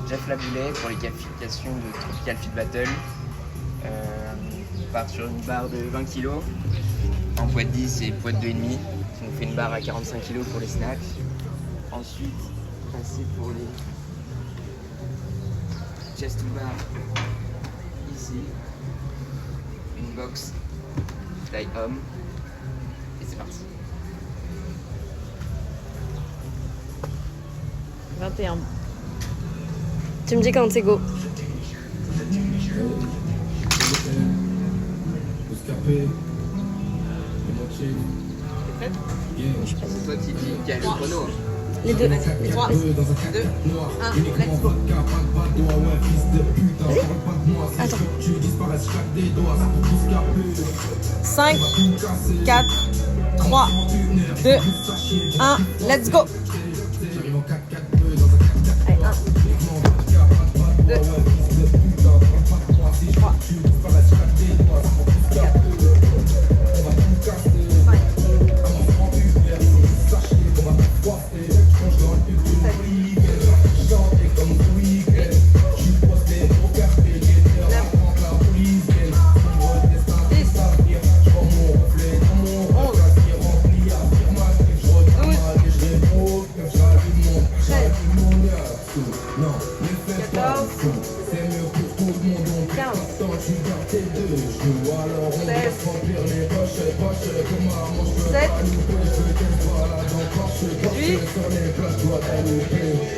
Jeff Laboulet pour les qualifications de Tropical Fit Battle. On part sur une barre de 20 kg en poids de 10 et poids de 2,5. On fait une barre à 45 kg pour les snatchs. Ensuite, passer pour les chest to bar ici. Une box taille homme. Et c'est parti. 21. Tu me dis quand c'est go. C'est toi qui dis quel est le chrono. Les deux. 3, 2, 1, let's go. Attends. 5, 4, 3, 2, 1, let's go. Allez, 1, 2, 3, 4,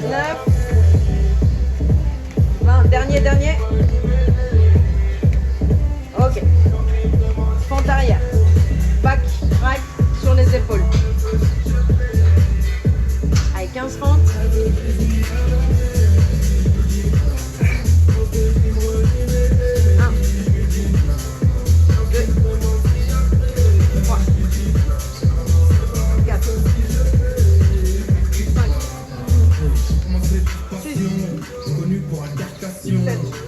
9, 20, dernier. Ok. Fente arrière. Back, right sur les épaules. Allez, 15 fentes. 1, 2, 3, 4. Connu pour altercation,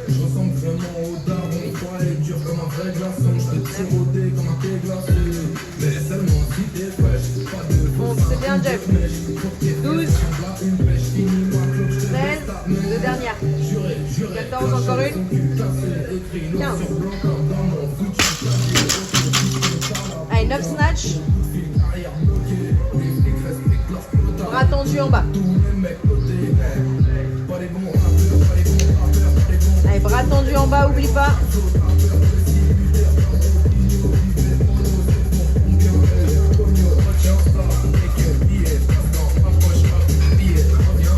je ressemble vraiment au daron. Toi elle est dure comme un vrai glaçon. Je te tire au dé comme un thé glacé. Mais seulement si t'es fraîche. Pas de Bon, c'est bien, Jeff. 12, 13, deux dernières. 14, encore une. 15. Allez, 9 snatch. Bras tendus en bas. Allez, bras tendus en bas, oublie pas.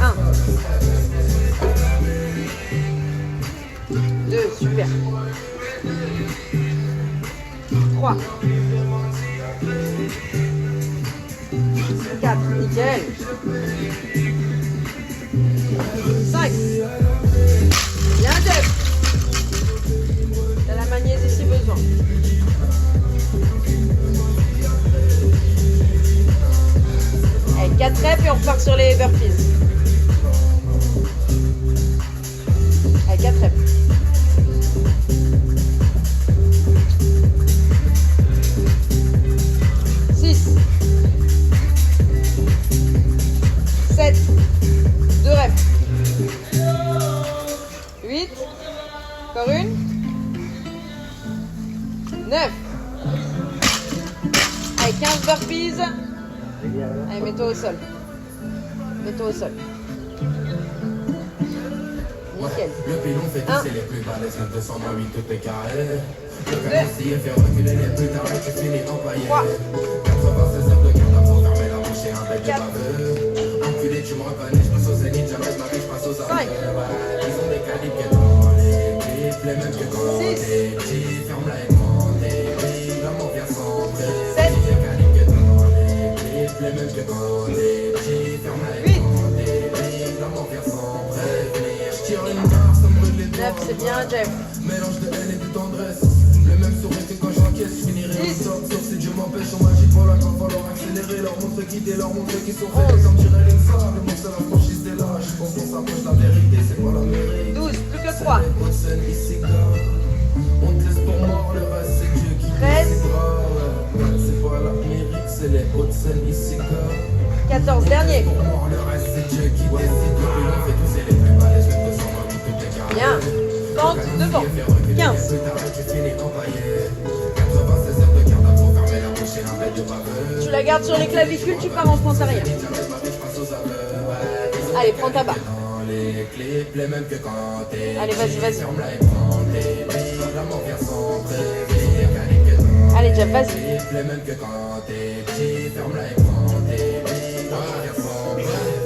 1, 2, super. 3, 4, nickel. 5. Bien, Jeff. T'as la magnésie si besoin. Allez, 4 reps et on repart sur les burpees. Allez, 4 reps. 6, 7, 2 reps. 8, encore une. 9. Allez, 15 burpees. Allez, mets-toi au sol. Mets-toi au sol. Nickel. Le pilon fait 1, c'est les plus balèzes, 900 moins 8 tout est carré. Le carrossier fait reculer les plus tard et tu finis empaillé. 3, 96 heures de garde pour fermer la bouche et un bec de baveux. Enculé, tu me reconnais, je passe au zénith, jamais de ma vie, je passe aux armes. Ils ont des calibres que dans les clips, les mêmes que quand t'es petit. Ferme-la et demande des prix, l'amour vient centrer. 7, Des calibres que dans les clips, les mêmes que quand t'es petit. Ferme-la et demande des prix, l'amour vient sans prévenir. Je tire une barre, ça me brûle les doigts. 9, c'est bien, Jeff. Mélange de haine et de tendresse. Le même sourire que quand j'encaisse, je finirai au top. Sauf si Dieu m'empêche, on m'agit pour la quand falloir accélérer. Leur montrer quitter, leur montrer qu'ils sont faits comme dirait l'INSA. Le monde c'est la franchise des lâches. Je pense qu'on s'approche de la vérité, c'est pas la mairie. 12, plus que 3. C'est les bonnes scènes ici, gars. On te laisse pour mort, le reste c'est Dieu qui 13. décidera. Ouais, c'est pas la mairie, c'est les hautes scènes ici, gars. 14, dernier. Pour mort, le reste c'est Dieu qui décide. Le pilon fait tous, c'est les plus balèzes, le 200. devant. 15. Tu la gardes sur les clavicules, tu pars en fente arrière. Allez, prends ta barre. Allez, vas-y, vas-y. Allez, Jeff, vas-y.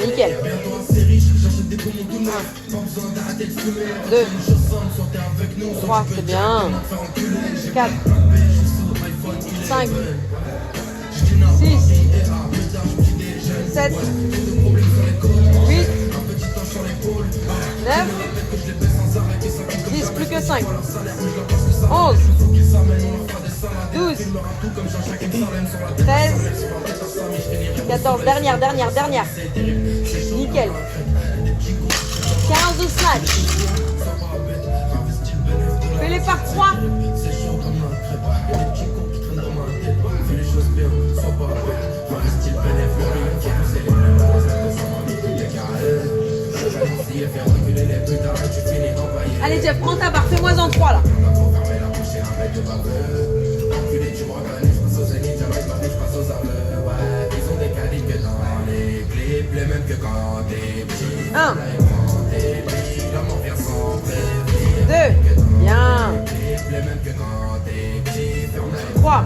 Nickel. 1, 2, 3, c'est bien. 4, 5, 6, 7, 8, 9, 10, plus que 5, 11, 12, 13, 14, dernière. Nickel. 15 de snatch. Fais-les par 3. Allez Jeff, prends ta barre, fais-moi en 3 là. Un. 2. Bien. 3.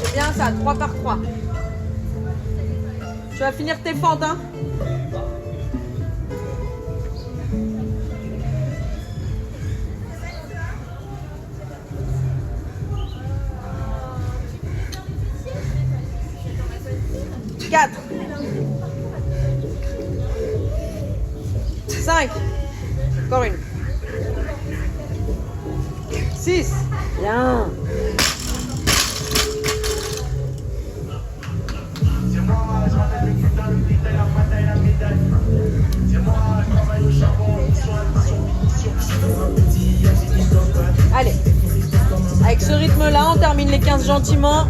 C'est bien ça, 3 par 3. Tu vas finir tes fentes, hein. Quatre. 5. Encore une. 6. Bien. Allez. Avec ce rythme-là, on termine les 15 gentiment.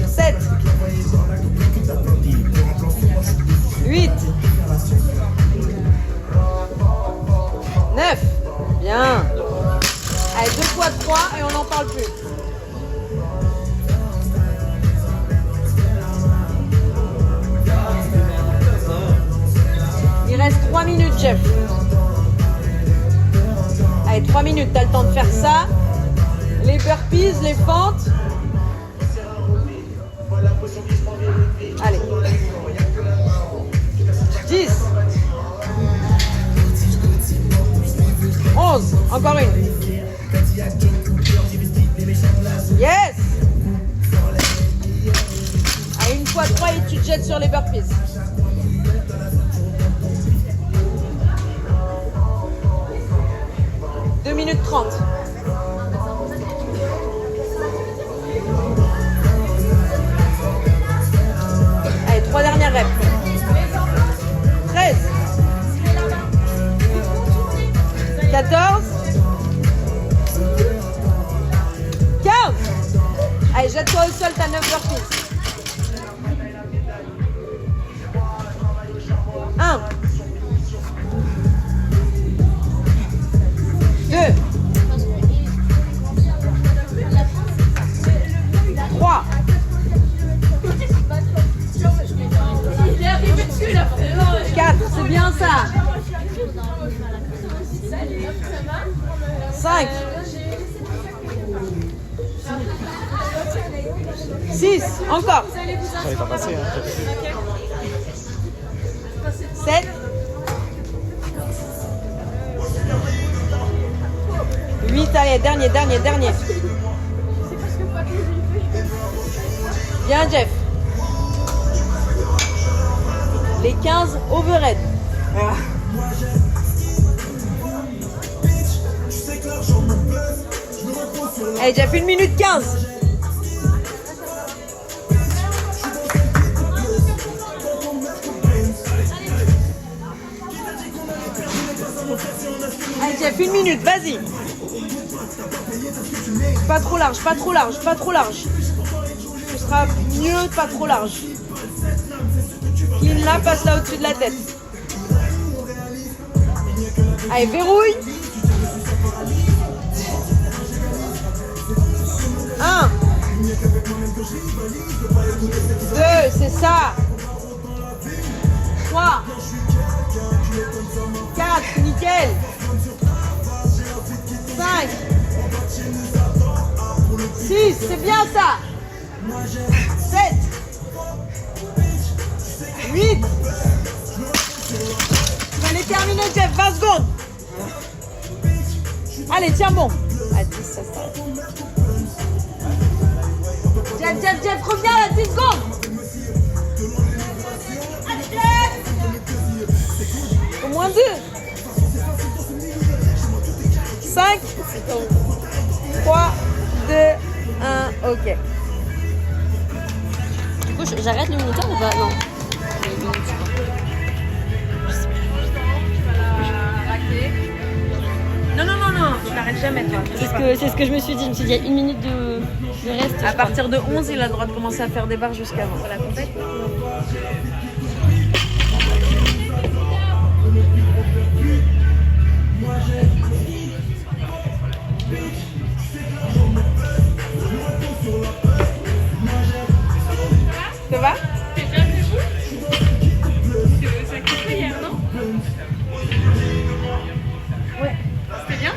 7. 8. 9. Bien. Allez, 2 fois 3 et on n'en parle plus. Il reste 3 minutes, Jeff. Allez, 3 minutes, t'as le temps de faire ça. Les burpees, les fentes. Allez. 10. 11. Encore une. Yes. Allez, une fois 3 et tu te jettes sur les burpees. Minutes 30. Allez, 3 dernières reps. 13. 14. 15. Allez, jette-toi au sol, t'as 9 burpees. 1. 2, 3, 4, c'est bien ça. 5, 6, encore. 7, 8, allez, dernier. Bien, Jeff. Les 15 overhead. Allez, Jeff, 1 minute 15. Allez, Jeff, 1 minute, vas-y. Pas trop large. Ce sera mieux, pas trop large. Clean là, passe là au-dessus de la tête. Allez, verrouille. 1, 2, c'est ça. 3, 4, nickel. 5, 6, c'est bien ça. 7, 8. Tu vas les terminer, Jeff, 20 secondes. Allez, tiens bon. À 10, ça s'arrête. Jeff, reviens là, 10 secondes. Allez, Jeff. Au moins 2. 5, 3, 2, 1, ok. Du coup, j'arrête le minuteur ou pas? Non. Non, tu n'arrêtes jamais toi. C'est ce que je me suis dit. Je me suis dit, il y a 1 minute de reste. À partir de 11, il a le droit de commencer à faire des barres jusqu'avant. Voilà, compter. Ça va? C'est bien chez vous? C'est kiffé hier, non? Ouais. C'était bien?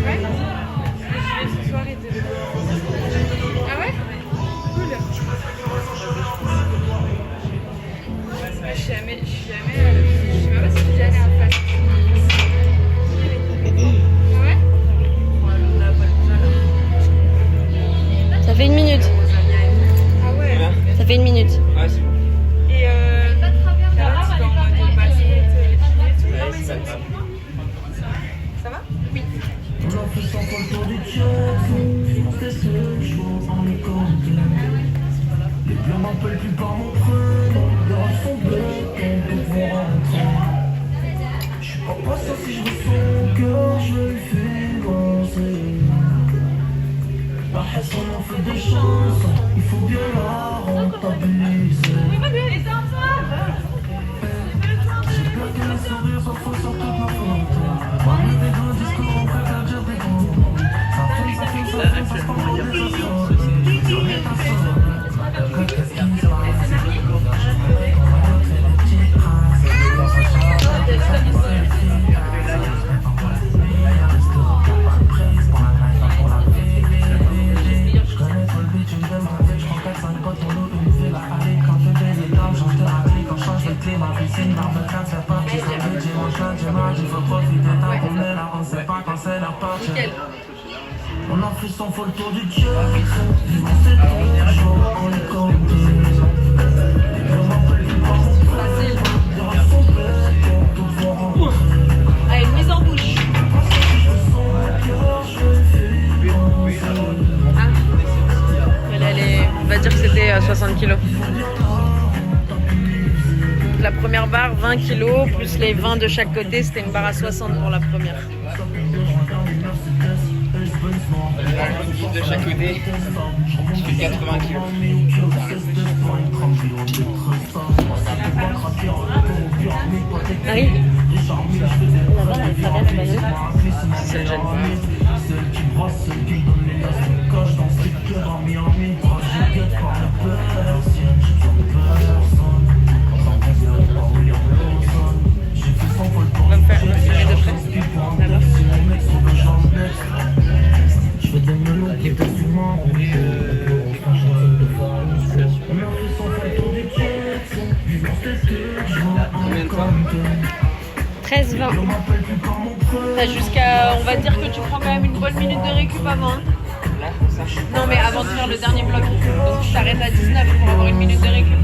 Ouais? Je vais ce soir et demain. Ah ouais? Cool. Je suis jamais, je sais même pas si je suis allée en face. Ouais? Ça fait 1 minute. Ah ouais? Ça fait 1 minute. Ouais, c'est bon. Et là, tu peux en mode basket, les filets, tout. Ouais, c'est ça. Ça va? Oui. Nickel. On a fait 100 fois le tour du jet. On est comme Facile. Allez, une mise en bouche. Ah. Elle est, on va dire que c'était 60 kilos. La première barre, 20 kilos, plus les 20 de chaque côté, c'était une barre à 60 pour la première. De chaque côté, je fais 80 kilos. Marie, la barre, elle traverse la nuit. Si ça ne gêne pas. On va me faire filmer de près. D'accord. Combien de fois? 13-20. T'as jusqu'à, on va dire que tu prends quand même une bonne minute de récup avant. Hein. Là, ça. Non mais avant de faire le dernier bloc. Donc tu t'arrêtes à 19 pour avoir une minute de récup.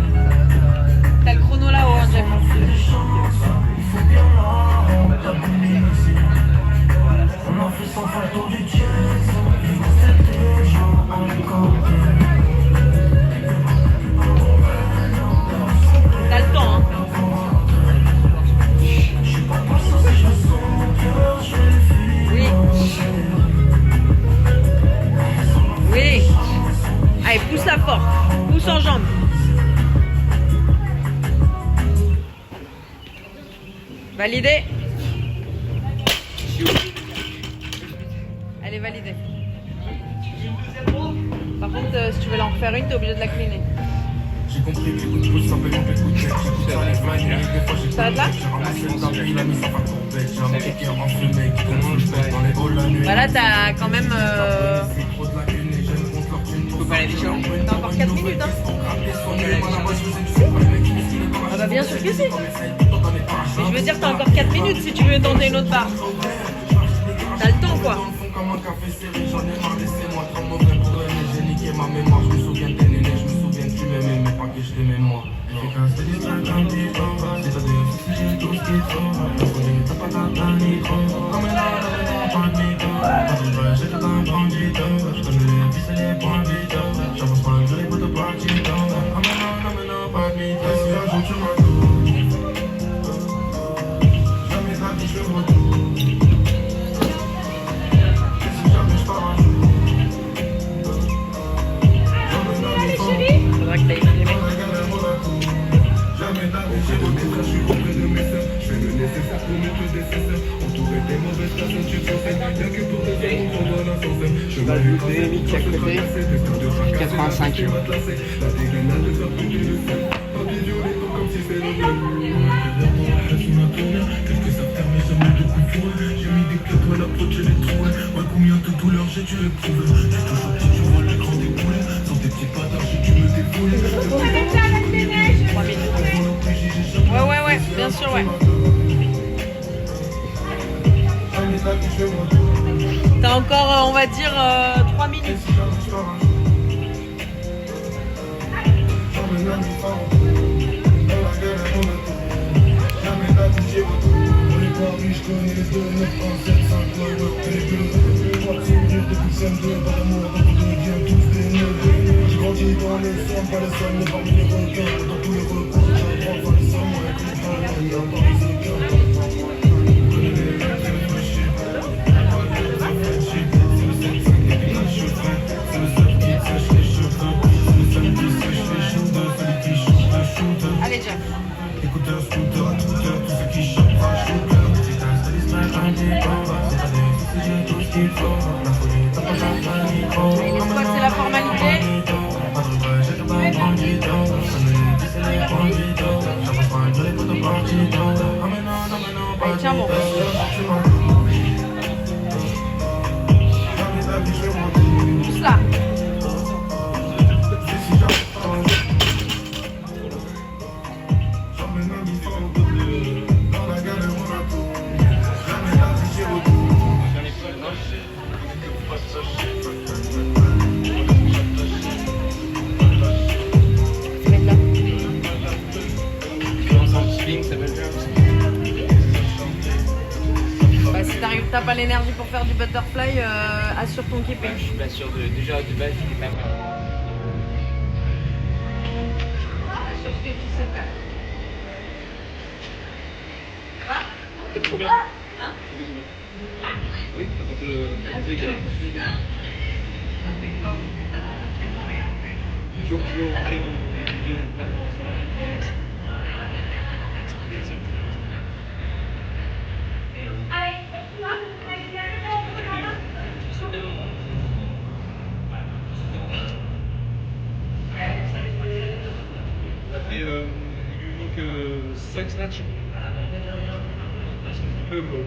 T'as le chrono là-haut, hein, Jeff. T'as le temps, hein. Oui. Oui. Allez, pousse la force. Pousse en jambe. Validé. Elle est validée. Par contre, si tu veux l'en refaire une, t'es obligé de la cleaner. J'ai compris que les coups de pouce s'appellent un peu de coup de tête. J'écoute ça les flingues, des fois j'ai Ça va de là? j'ai ramassé le temps, il a mis sa femme pour bête. J'ai un mec qui est enfumé, qui commence je pète dans les halls la nuit. Bah là, t'as quand même. C'est trop de la cune et j'aime contre leur thune. Faut pas la déchirer. T'as encore 4 minutes, hein? Ah bah bien sûr que si. Mais je veux dire, t'as encore 4 minutes si tu veux tenter une autre barre. T'as le temps, quoi. Comme un café serré, j'en ai marre, laissez-moi trop mauvais pour aimer. J'ai niqué ma mémoire, je me souviens de tes nénés, je me souviens que tu m'aimais, mais pas que je t'aimais moi. J'ai qu'un seul histoire comme des temps, c'est pas de j'ai tout ce qu'il faut. Le premier, t'as pas la nitro. Comme un pas de mytho. Pas de vrai, j'ai tout un bandito. Je connais les vis et les points vito. J'avance pas, je les potes partito. Non, pas de mytho. Si un jour tu m'as tout, jamais ta vie je le retourne. Faudra que t'ailles filmer. Jamais d'avis, j'ai remis ça, je suis auprès de mes sœurs. Je fais le nécessaire pour mes prédécesseurs. Entouré des mauvaises personnes, tu sais, rien que pour te faire on t'envoie l'ascenseur. Je vais lutter, Mick à côté, 85. La dégainade de faire péter le sel. Pas violet, comme si c'est le même. Quelques savent faire mes hommes de coups de fouet. J'ai mis des clés, toi l'approche et les trous. Ouais, combien de douleurs j'ai dû éprouver. J'ai toujours dit, tu vois l'écran des poulets. Sans tes petits bâtards, j'ai dû me débrouiller. 3 minutes. Ouais, bien sûr, ouais. T'as encore, on va dire, 3 minutes. J'ai grandi dans les sommes, pas les sommes, mais parmi les requins. Dans tous les recoins, j'ai un grand fan de somme, ouais, comme ça, il y a un temps les équins. Allez, Jeff. Écouteurs, scooters, tout ce qui chante, shooter. C'est un stylisme indépendant, c'est pas des j'ai tout ce qu'il faut. La folie, t'as pas besoin de micro. Les squats, c'est la formalité. Pas de vrai, j'ai tout un bandito. Ça me dit, c'est les bandito. J'avance pas, je les potes partito. Ah mais non, pas Allez, tiens, bon. Jamais d'avis, je m'en Pousse là. Bah, si t'as pas l'énergie pour faire du butterfly, assure ton keeping. Je suis pas sûr de. Déjà de base, j'étais pas mal. Combien? Oui, par contre, le gars. Allez, et il lui manque 5 snatchs. Un peu gros.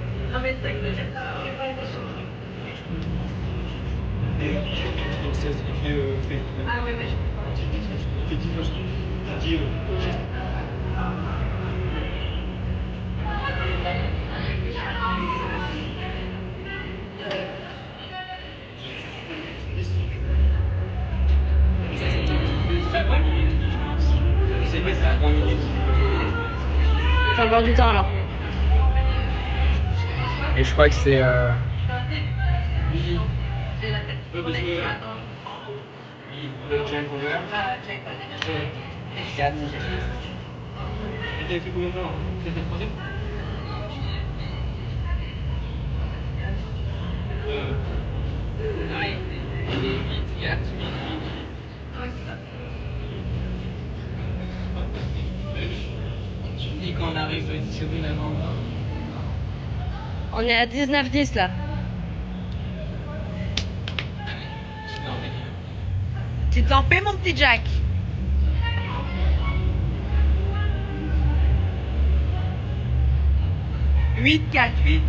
Donc 16, il fait. Ah ouais, mais il fait 10 snatchs. 10 J'ai encore du temps alors. Et je crois que c'est. Le jump over. 4. Il a fait combien de temps? C'est le troisième? Ouais, il est 8, 4, 8. Tu me dis qu'on arrive une seconde avant. On est à 19-10 là. Tu t'en fais, mon petit Jack? Huit, 4, 8.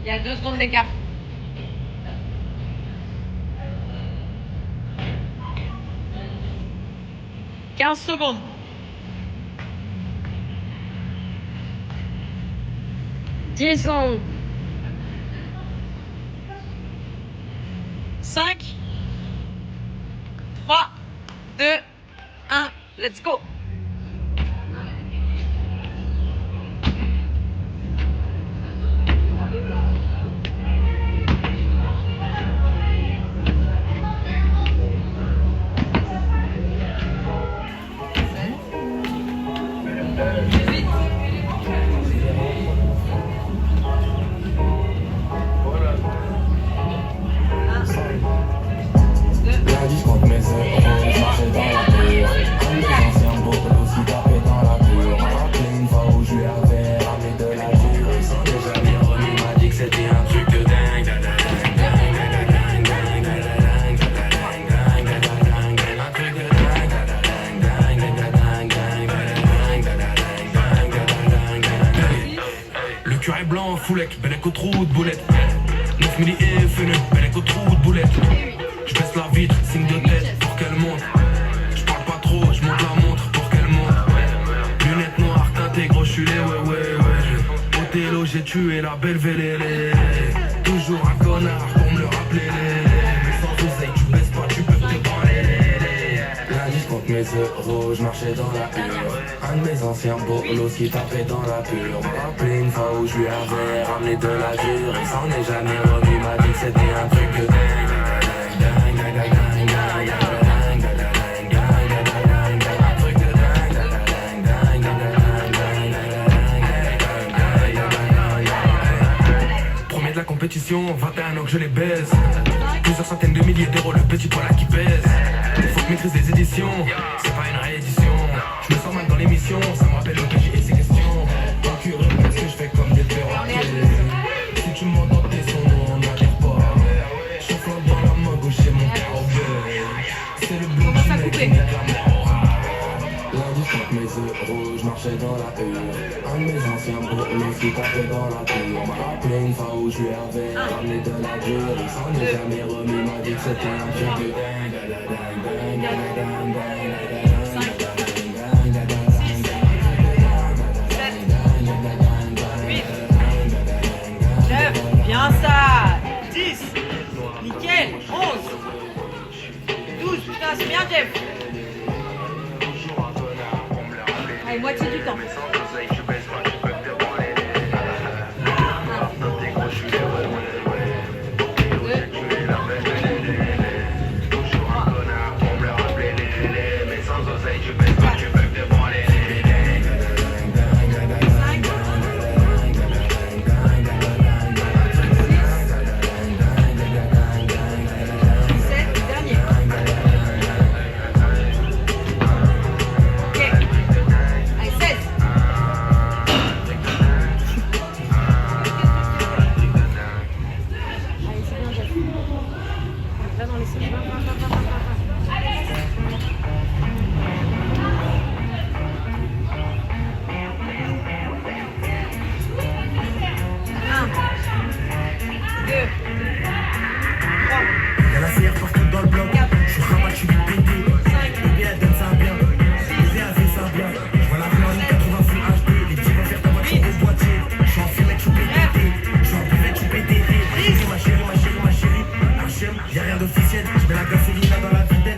Il y a 2 secondes d'écart. « 15 secondes. Descends. 5, 3, 2, 1, let's go. Lundi, je compte mes euros, je marchais dans la pure. Un des anciens beaux aussi tapés dans la pure. Rappelé une fois où je lui avais ramené de la dure. Il s'en est jamais remis, m'a dit que c'était un truc de dingue. Le curé blanc, foulec, belek au trou de boulette. 9 milli et fenu, belek au trou de boulette. Je baisse la vitre, signe de tête pour qu'elle monte. Je parle pas trop, je monte la montre pour qu'elle monte. Lunettes noires, teintées, gros, je suis les ouais. Othello, j'ai tué la belle vélélé. Toujours un connard pour me le rappeler. Mais sans oseille, tu baisses pas, tu peux te parler. Lundi, je compte mes euros, je marchais dans la pure. Un de mes anciens bolos qui tapait dans la pure. M'a rappelé une fois où je lui avais ramené de la dure. Il s'en est jamais remis, m'a dit que c'était un truc de dingue. Premier de la compétition, 21 ans que je les baise. Plusieurs centaines de milliers d'euros, le petit poil qui pèse. Faut que maîtrise les éditions, c'est pas une réédition. Je me sens mal dans l'émission, ça me rappelle le PJ et ses questions. Procureur, parce que je fais comme des perroquets. Si tu m'entends tes sons, on n'arrive pas. Je flotte dans la main gauche et mon carobé. C'est le bloc qui met de la mort. Lundi, je compte mes euros, je marchais dans la hure. Un de mes anciens bolos qui tapait dans la pure. M'a rappelé une fois où je lui avais ramené de la dure. Il s'en est jamais remis, m'a dit que c'était un truc de dingue. Bien ça. 10. Nickel. 11. 12. Putain, c'est bien, Jeff. Allez, moitié du temps.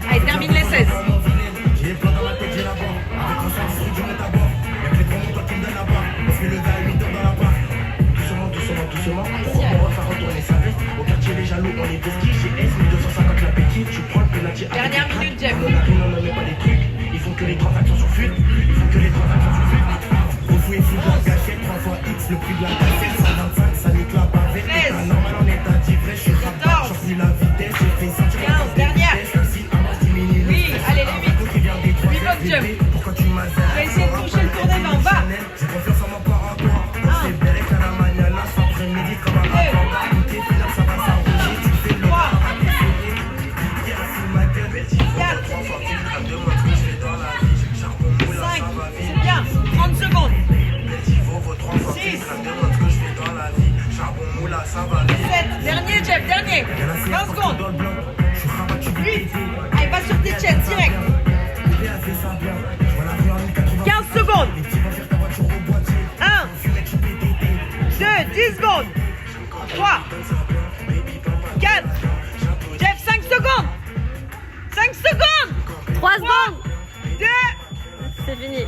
Allez, termine les 16. J'ai plein dans la tête, j'ai la barre. Avec un sens, je monte à bord. Y'a que les grands montants qui me donnent la barre. On fait le gars à 8 heures dans la barre. Doucement. Pourquoi on va faire retourner sa veste? Au quartier, les jaloux, on est pesquis. J'ai S, 1250 la pétille. Tu prends le penalty. Dernière minute, Jeff. On ne met pas des trucs. Ils font que les transactions sur fuite. Refou et fou de la gâchette. 3 fois X, le prix de la gâchette. 125, ça nique la bavette. Normal, on est à 10 vrais, je suis rapide. 3, secondes. 2. C'est fini.